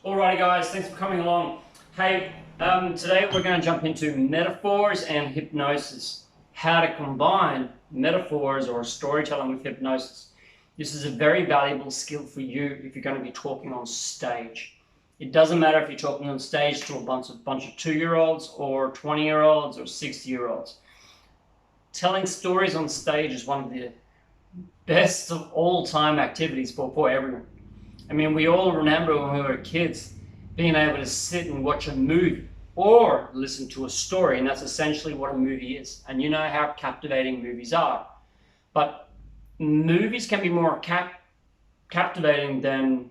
Alrighty guys, thanks for coming along. Hey, today we're going to jump into metaphors and hypnosis. How to combine metaphors or storytelling with hypnosis. This is a very valuable skill for you if you're going to be talking on stage. It doesn't matter if you're talking on stage to a bunch of 2-year-olds or 20-year-olds or 60-year-olds. Telling stories on stage is one of the best of all time activities for everyone. I mean, we all remember when we were kids being able to sit and watch a movie or listen to a story, and that's essentially what a movie is. And you know how captivating movies are. But movies can be more captivating than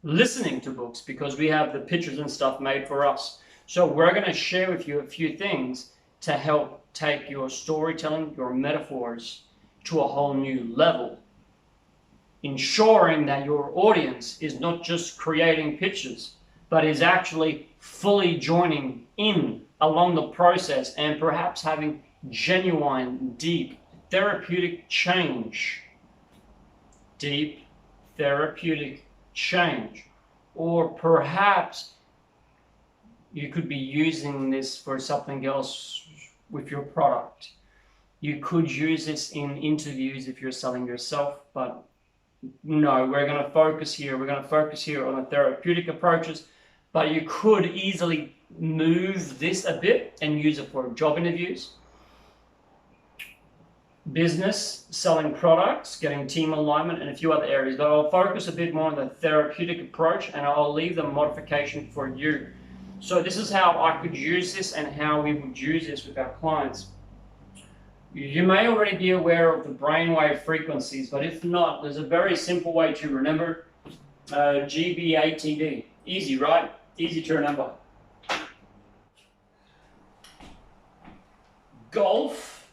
listening to books because we have the pictures and stuff made for us. So we're going to share with you a few things to help take your storytelling, your metaphors to a whole new level, ensuring that your audience is not just creating pictures, but is actually fully joining in along the process and perhaps having genuine, deep, therapeutic change. Deep, therapeutic change. Or perhaps you could be using this for something else with your product. You could use this in interviews if you're selling yourself, but no, we're going to focus here. We're going to focus here on the therapeutic approaches, but you could easily move this a bit and use it for job interviews, business, selling products, getting team alignment, and a few other areas. But I'll focus a bit more on the therapeutic approach, and I'll leave the modification for you. So this is how I could use this and how we would use this with our clients. You may already be aware of the brainwave frequencies, but if not, there's a very simple way to remember. GBATD. Easy, right? Easy to remember. Golf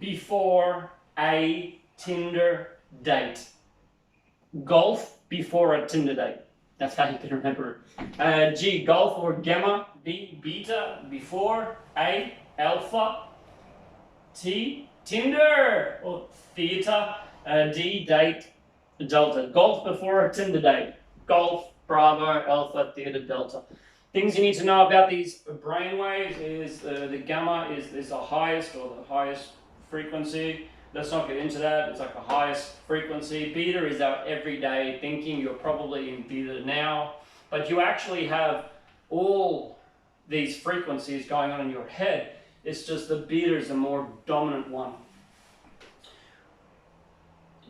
before a Tinder date. Golf before a Tinder date. That's how you can remember it. G, golf or gamma. B, beta before a alpha. T, Tinder or theta. D, date, delta. Golf before a Tinder date. Golf, Bravo, Alpha, Theta, Delta. Things you need to know about these brainwaves is the gamma is the highest or the highest frequency. Let's not get into that. It's like the highest frequency. Beta is our everyday thinking. You're probably in beta now, but you actually have all these frequencies going on in your head. It's just the beta is the more dominant one.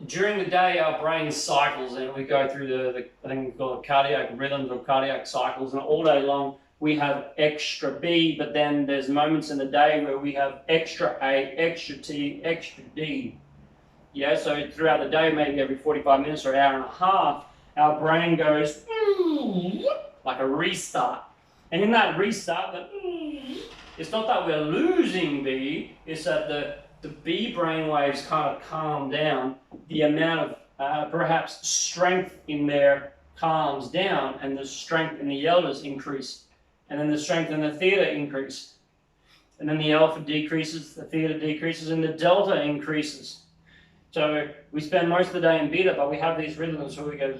During the day, our brain cycles and we go through the I think we call it cardiac rhythms or cardiac cycles, and all day long we have extra B, but then there's moments in the day where we have extra A, extra T, extra D. Yeah, so throughout the day, maybe every 45 minutes or an hour and a half, our brain goes like a restart. And in that restart, it's not that we're losing B, it's that the B brainwaves kind of calm down. The amount of perhaps strength in there calms down, and the strength in the deltas increase. And then the strength in the theta increase. And then the alpha decreases, the theta decreases, and the delta increases. So we spend most of the day in beta, but we have these rhythms where we go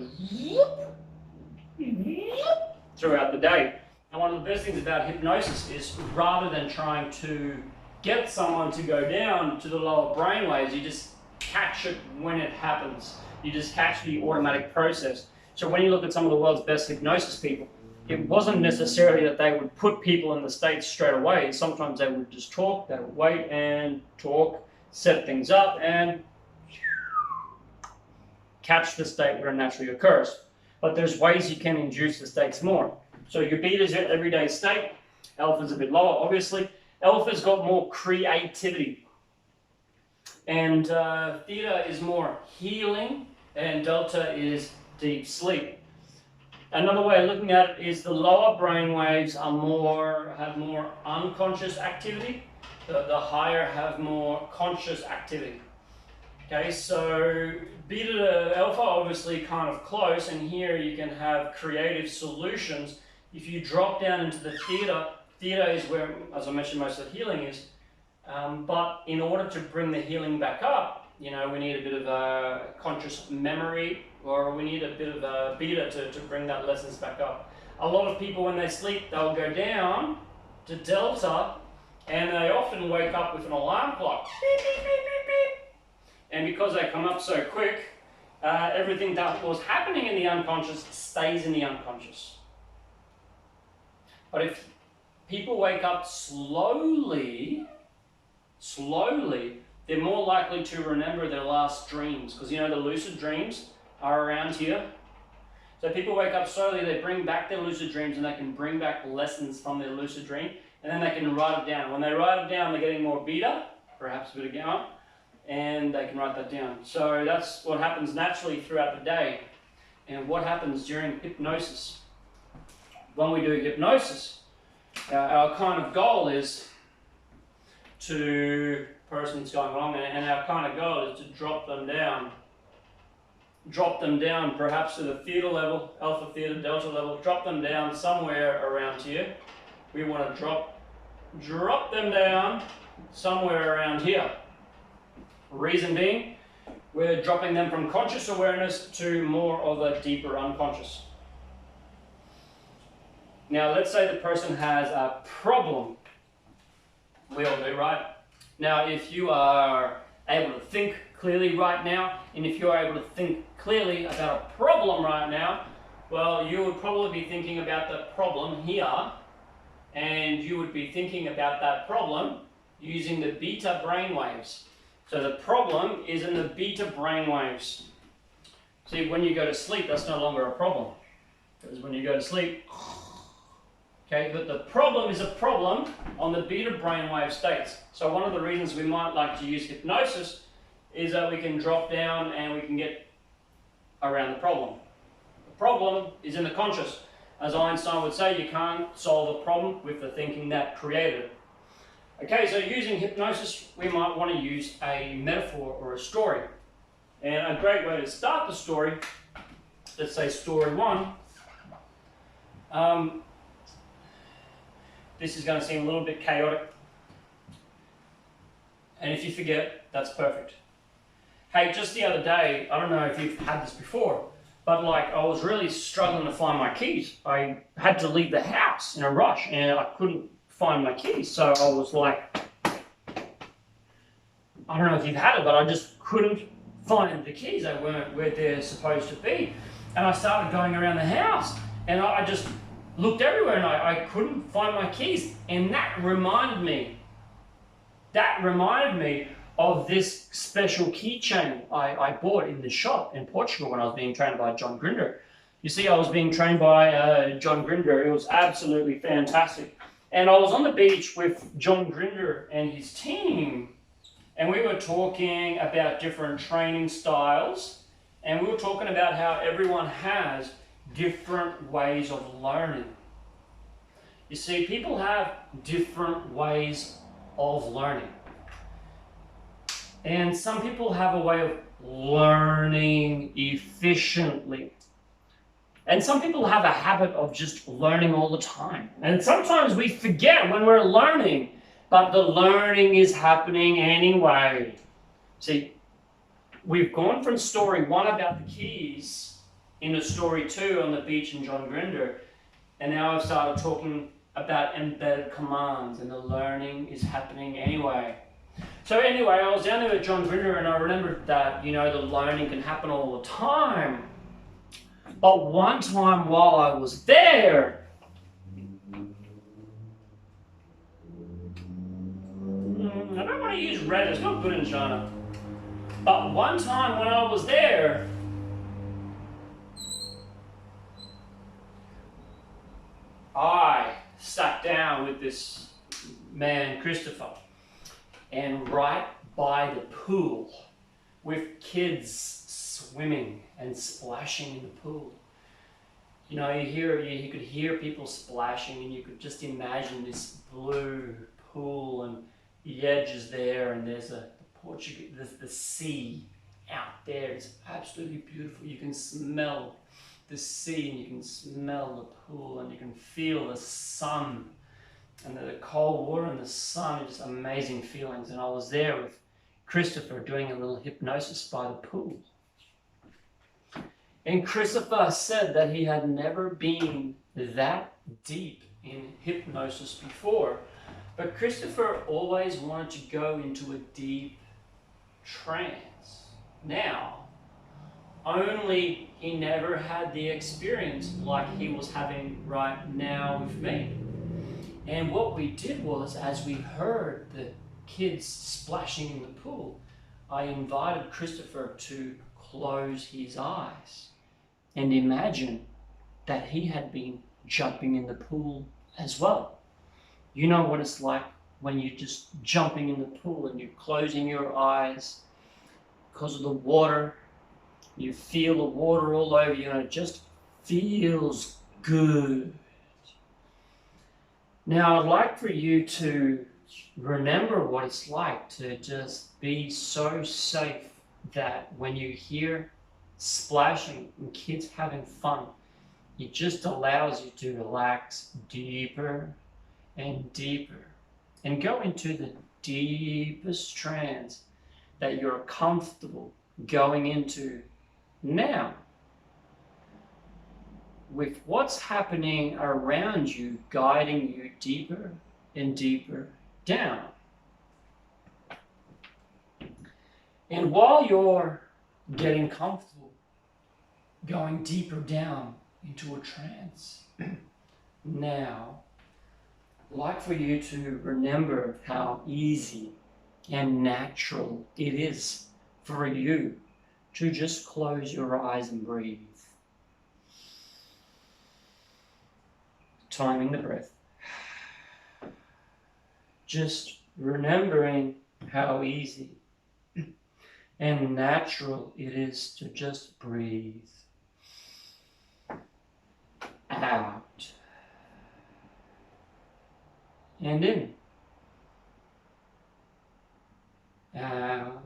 throughout the day. And one of the best things about hypnosis is rather than trying to get someone to go down to the lower brainwaves, you just catch it when it happens. You just catch the automatic process. So when you look at some of the world's best hypnosis people, it wasn't necessarily that they would put people in the state straight away. Sometimes they would just talk, they would wait and talk, set things up, and catch the state where it naturally occurs. But there's ways you can induce the states more. So your beta is your everyday state, alpha's a bit lower, obviously. Alpha's got more creativity. And theta is more healing, and delta is deep sleep. Another way of looking at it is the lower brain waves have more unconscious activity. The higher have more conscious activity. Okay, so beta to alpha obviously kind of close, and here you can have creative solutions. If you drop down into the theta, theta is where, as I mentioned, most of the healing is. But in order to bring the healing back up, you know, we need a bit of a conscious memory, or we need a bit of a beta to bring that lessons back up. A lot of people, when they sleep, they'll go down to delta, and they often wake up with an alarm clock. Beep, beep, beep, beep, beep. And because they come up so quick, everything that was happening in the unconscious stays in the unconscious. But if people wake up slowly, they're more likely to remember their last dreams, because you know the lucid dreams are around here. So people wake up slowly, they bring back their lucid dreams, and they can bring back lessons from their lucid dream, and then they can write it down. When they write it down, they're getting more beta, perhaps a bit of gamma, and they can write that down. So that's what happens naturally throughout the day. And what happens during hypnosis? When we do hypnosis, our kind of goal is to, person's going wrong, and our kind of goal is to drop them down perhaps to the theta level, alpha, theta, delta level, drop them down somewhere around here. We want to drop them down somewhere around here. Reason being, we're dropping them from conscious awareness to more of a deeper unconscious. Now, let's say the person has a problem. We all do, right? Now, if you are able to think clearly right now, and if you're able to think clearly about a problem right now, well, you would probably be thinking about the problem here, and you would be thinking about that problem using the beta brainwaves. So the problem is in the beta brainwaves. See, when you go to sleep, that's no longer a problem, because when you go to sleep, okay, but the problem is a problem on the beta brainwave states. So one of the reasons we might like to use hypnosis is that we can drop down and we can get around the problem. The problem is in the conscious. As Einstein would say, you can't solve a problem with the thinking that created it. Okay, so using hypnosis, we might want to use a metaphor or a story. And a great way to start the story, let's say story one. This is going to seem a little bit chaotic. And if you forget, that's perfect. Hey, just the other day, I don't know if you've had this before, but like I was really struggling to find my keys. I had to leave the house in a rush and I couldn't find my keys. So I was like, I don't know if you've had it, but I just couldn't find the keys. They weren't where they're supposed to be. And I started going around the house and I just looked everywhere and I couldn't find my keys. And that reminded me of this special keychain I bought in the shop in Portugal when I was being trained by John Grinder. You see, I was being trained by John Grinder. It was absolutely fantastic. And I was on the beach with John Grinder and his team, and we were talking about different training styles, and we were talking about how everyone has different ways of learning. You see, people have different ways of learning. And some people have a way of learning efficiently. And some people have a habit of just learning all the time. And sometimes we forget when we're learning, but the learning is happening anyway. See, we've gone from story one about the keys into story two on the beach in John Grinder. And now I've started talking about embedded commands, and the learning is happening anyway. So anyway, I was down there with John Grinder and I remembered that, you know, the learning can happen all the time. But one time while I was there, I don't want to use red, it's not good in China. But one time when I was there, I sat down with this man, Christopher, and right by the pool with kids swimming and splashing in the pool. You know, you could hear people splashing, and you could just imagine this blue pool, and the edge is there, and there's the sea out there. It's absolutely beautiful. You can smell the sea, and you can smell the pool, and you can feel the sun and the cold water and the sun, just amazing feelings. And I was there with Christopher doing a little hypnosis by the pool. And Christopher said that he had never been that deep in hypnosis before, but Christopher always wanted to go into a deep trance. Now, only he never had the experience like he was having right now with me. And what we did was, as we heard the kids splashing in the pool, I invited Christopher to close his eyes and imagine that he had been jumping in the pool as well. You know what it's like when you're just jumping in the pool and you're closing your eyes because of the water. You feel the water all over you and it just feels good. Now I'd like for you to remember what it's like to just be so safe that when you hear splashing and kids having fun, it just allows you to relax deeper and deeper and go into the deepest trance that you're comfortable going into now, with what's happening around you guiding you deeper and deeper down. And while you're getting comfortable going deeper down into a trance, now I'd like for you to remember how easy and natural it is for you to just close your eyes and breathe. Timing the breath. Just remembering how easy and natural it is to just breathe out and in. Out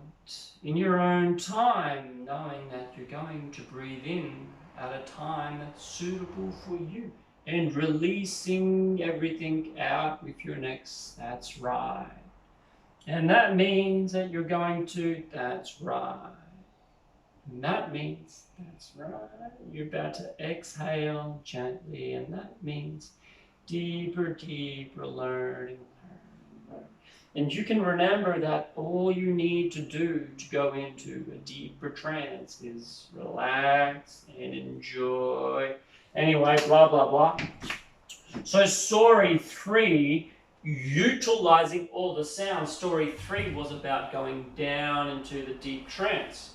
in your own time, knowing that you're going to breathe in at a time that's suitable for you, and releasing everything out with your next, that's right. And that means that you're going to, that's right. And that means, that's right. You're about to exhale gently, and that means deeper, deeper learning. And you can remember that all you need to do to go into a deeper trance is relax and enjoy. Anyway, blah, blah, blah. So story 3, utilizing all the sounds. Story 3 was about going down into the deep trance.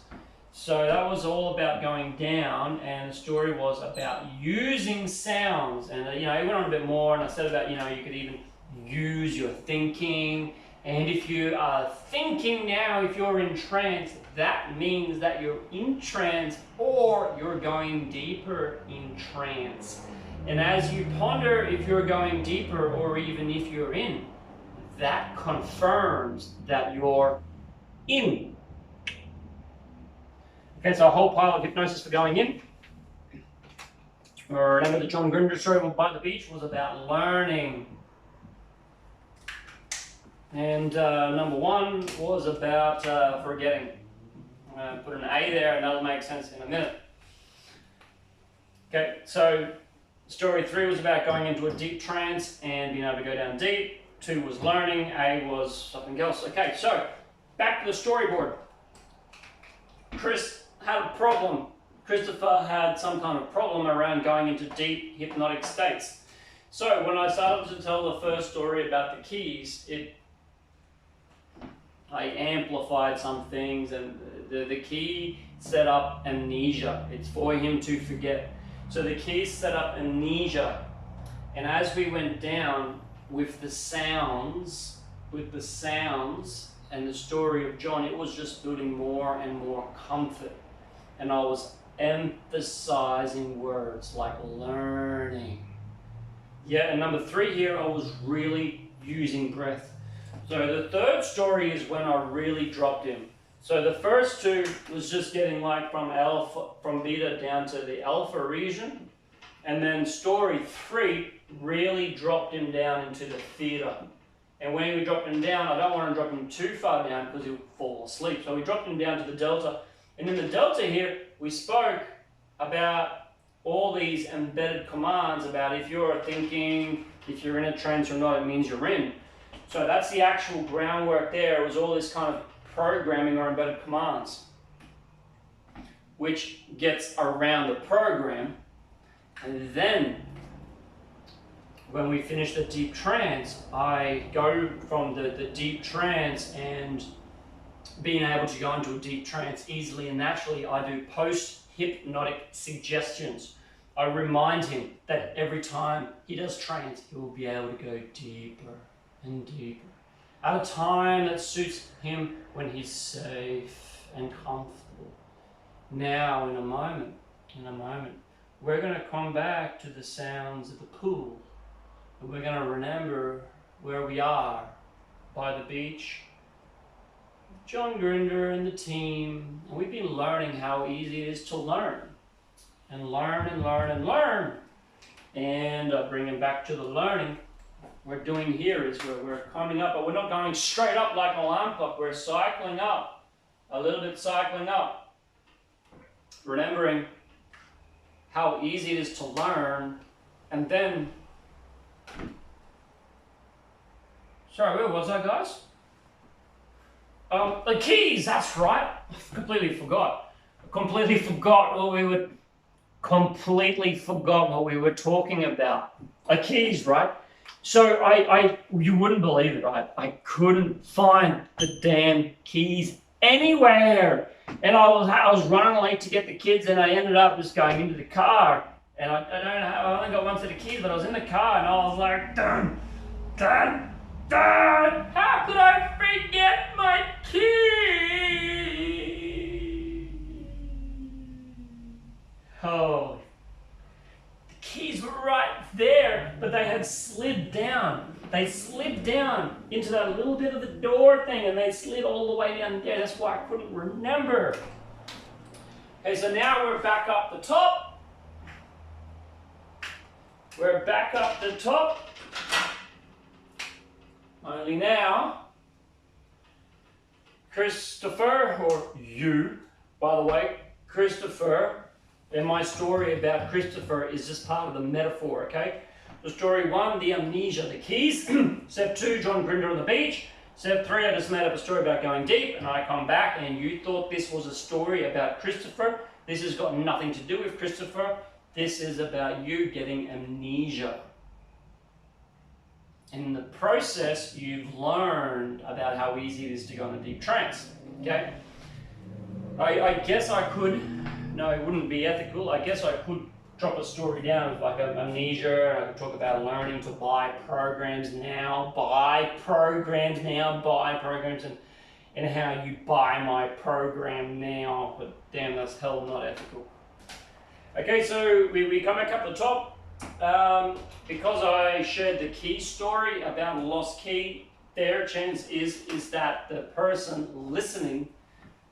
So that was all about going down, and the story was about using sounds. And it went on a bit more, and I said about, you could even use your thinking. And if you are thinking now, if you're in trance, that means that you're in trance or you're going deeper in trance. And as you ponder if you're going deeper or even if you're in, that confirms that you're in. Okay, so a whole pile of hypnosis for going in. Remember the John Grinder story by the beach was about learning. And number 1 was about forgetting. I'm going to put an A there and that'll make sense in a minute. Okay, so story 3 was about going into a deep trance and being able to go down deep. 2 was learning. A was something else. Okay, so back to the storyboard. Chris had a problem. Christopher had some kind of problem around going into deep hypnotic states. So when I started to tell the first story about the keys, I amplified some things, and the key set up amnesia. It's for him to forget. So the key set up amnesia. And as we went down with the sounds and the story of John, it was just building more and more comfort. And I was emphasizing words like learning. Yeah, and number 3 here, I was really using breath. So the third story is when I really dropped him. So the first 2 was just getting like from beta down to the alpha region. And then story 3 really dropped him down into the theatre. And when we dropped him down, I don't want to drop him too far down because he'll fall asleep. So we dropped him down to the delta. And in the delta here, we spoke about all these embedded commands about if you're thinking, if you're in a trance or not, it means you're in. So that's the actual groundwork there. It was all this kind of programming or embedded commands, which gets around the program. And then when we finish the deep trance, I go from the deep trance and being able to go into a deep trance easily and naturally, I do post-hypnotic suggestions. I remind him that every time he does trance, he will be able to go deeper and deeper at a time that suits him when he's safe and comfortable. Now, in a moment, we're going to come back to the sounds of the pool. And we're going to remember where we are by the beach. John Grinder and the team, and we've been learning how easy it is to learn. And learn and learn and learn. And bringing back to the learning, we're doing here is we're coming up, but we're not going straight up like an alarm clock. We're cycling up, a little bit cycling up. Remembering how easy it is to learn, and then sorry, where was I, guys? The keys, that's right. I completely forgot what we were talking about. The keys, right? So you wouldn't believe it, right? I couldn't find the damn keys anywhere. And I was running late to get the kids, and I ended up just going into the car. And I don't know how, I only got one set of keys, but I was in the car and I was like, Dad, how could I forget my keys? Oh, the keys were right there, but they had slid down. They slid down into that little bit of the door thing, and they slid all the way down there. That's why I couldn't remember. Okay, so now we're back up the top. We're back up the top. Only now, Christopher, or you, by the way, Christopher, and my story about Christopher is just part of the metaphor, okay? So story 1, the amnesia, the keys. Step 2, John Grinder on the beach. Step 3, I just made up a story about going deep, and I come back and you thought this was a story about Christopher. This has got nothing to do with Christopher. This is about you getting amnesia. And in the process, you've learned about how easy it is to go into deep trance, okay? I guess I could, no, it wouldn't be ethical. I guess I could drop a story down with like amnesia. I could talk about learning to buy programs, and how you buy my program now. But damn, that's hell not ethical. Okay, so we come back up the top. Because I shared the key story about a lost key, their chance is that the person listening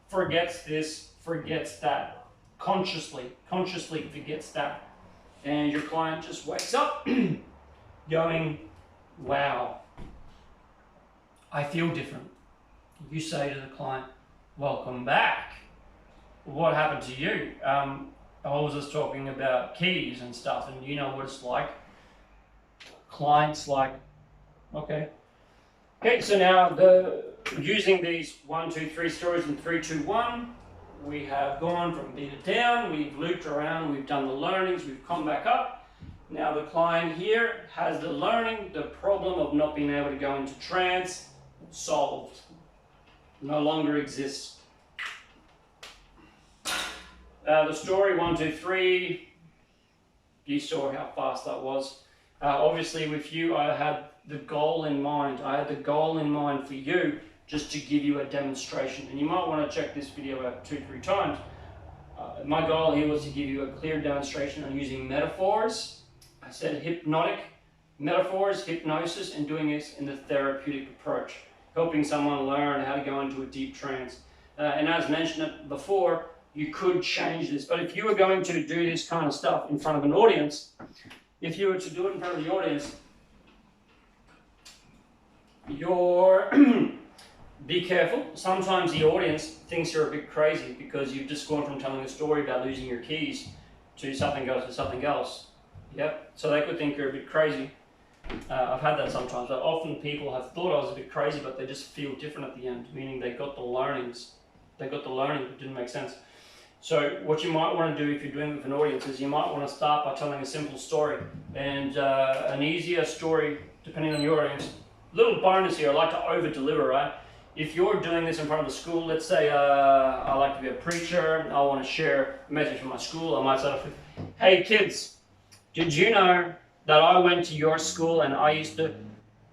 forgets this, forgets that, consciously forgets that, and your client just wakes up going, wow, I feel different. You say to the client, welcome back. What happened to you? I was just talking about keys and stuff, and you know what it's like. Clients like, okay. Okay, so now using these 1, 2, 3 stories in 3, 2, 1, we have gone from beta down, we've looped around, we've done the learnings, we've come back up. Now the client here has the learning, the problem of not being able to go into trance, solved. No longer exists. The story 1, 2, 3, you saw how fast that was. Obviously with you, I had the goal in mind. I had the goal in mind for you just to give you a demonstration. And you might want to check this video out 2, 3 times. My goal here was to give you a clear demonstration on using metaphors. I said hypnotic, metaphors, hypnosis, and doing this in the therapeutic approach, helping someone learn how to go into a deep trance. And as mentioned before, you could change this, but if you were going to do this kind of stuff in front of an audience, if you were to do it in front of the audience, be careful. Sometimes the audience thinks you're a bit crazy because you've just gone from telling a story about losing your keys to something else. Yep. So they could think you're a bit crazy. I've had that sometimes, but often people have thought I was a bit crazy, but they just feel different at the end, meaning they got the learnings. They got the learning, but it didn't make sense. So what you might want to do if you're doing it with an audience is you might want to start by telling a simple story, and an easier story, depending on your audience. Little bonus here, I like to over-deliver, right? If you're doing this in front of the school, let's say I like to be a preacher, I want to share a message from my school, I might start off with, hey kids, did you know that I went to your school and I used to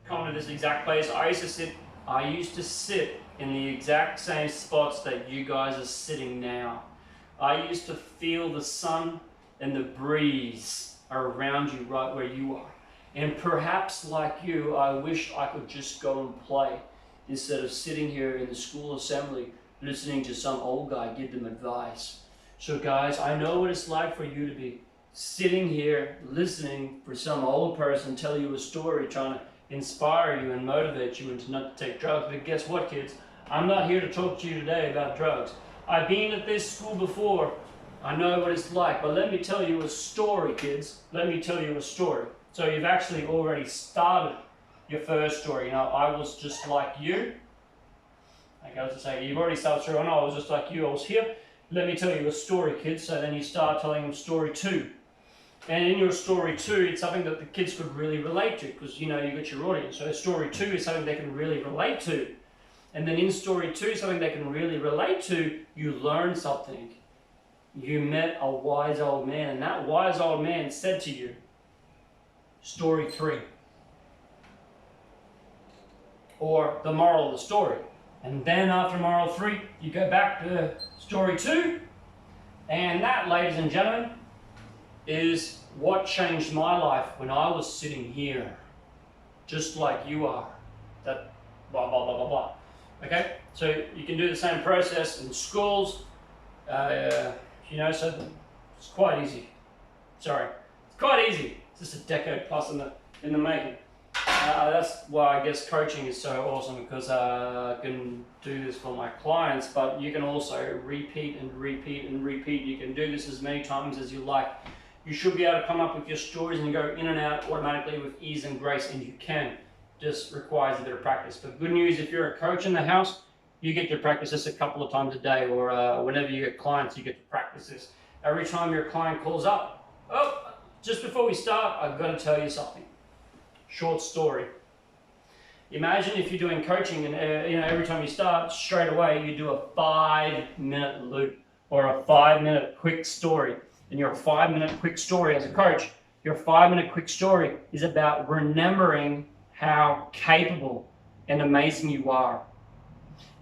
come to this exact place? I used to sit in the exact same spots that you guys are sitting now. I used to feel the sun and the breeze around you right where you are. And perhaps like you, I wish I could just go and play instead of sitting here in the school assembly listening to some old guy give them advice. So guys, I know what it's like for you to be sitting here listening for some old person tell you a story, trying to inspire you and motivate you into not to take drugs. But guess what, kids? I'm not here to talk to you today about drugs. I've been at this school before. I know what it's like. But let me tell you a story, kids. Let me tell you a story. So you've actually already started your first story. You know, I was just like you. Like I was to say, you've already started through, I know I was just like you, I was here. Let me tell you a story, kids. So then you start telling them story 2. And in your story 2, it's something that the kids could really relate to, because you know you got your audience. So story 2 is something they can really relate to. And then in story 2, something they can really relate to, you learn something. You met a wise old man, and that wise old man said to you, story 3. Or the moral of the story. And then after moral 3, you go back to story 2. And that, ladies and gentlemen, is what changed my life when I was sitting here, just like you are. That blah, blah, blah, blah, blah. Okay? So you can do the same process in schools, you know, so it's quite easy. Sorry. It's quite easy. It's just a decade plus in the making. That's why I guess coaching is so awesome, because I can do this for my clients, but you can also repeat and repeat and repeat. You can do this as many times as you like. You should be able to come up with your stories and go in and out automatically with ease and grace, and you can. Just requires a bit of practice. But good news, if you're a coach in the house, you get to practice this a couple of times a day, or whenever you get clients, you get to practice this. Every time your client calls up, oh, just before we start, I've got to tell you something. Short story. Imagine if you're doing coaching and you know, every time you start, straight away you do a 5-minute loop or a 5-minute quick story. And your 5-minute quick story as a coach, your 5-minute quick story is about remembering how capable and amazing you are.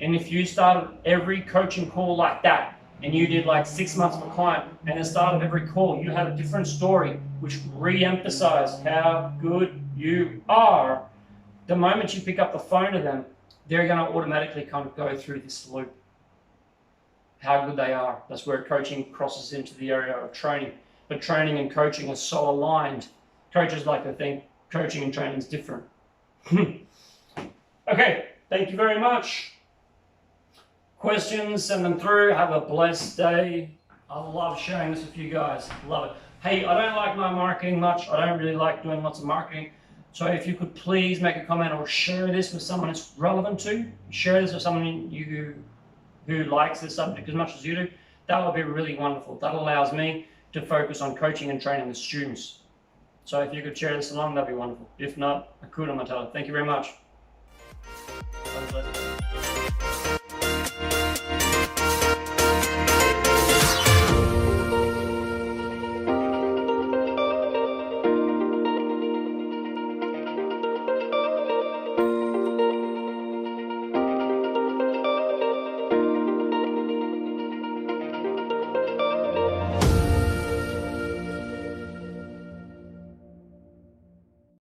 And if you started every coaching call like that, and you did like 6 months for a client, and at the start of every call, you had a different story, which re-emphasized how good you are, the moment you pick up the phone to them, they're going to automatically kind of go through this loop. How good they are. That's where coaching crosses into the area of training. But training and coaching are so aligned. Coaches like to think coaching and training is different. Okay, thank you very much. Questions, send them through. Have a blessed day. I love sharing this with you guys. Love it. Hey, I don't like my marketing much. I don't really like doing lots of marketing. So if you could please make a comment or share this with someone it's relevant to, share this with someone who likes this subject as much as you do, that would be really wonderful. That allows me to focus on coaching and training the students. So if you could share this along, that'd be wonderful. If not, Hakuna Matata. Thank you very much.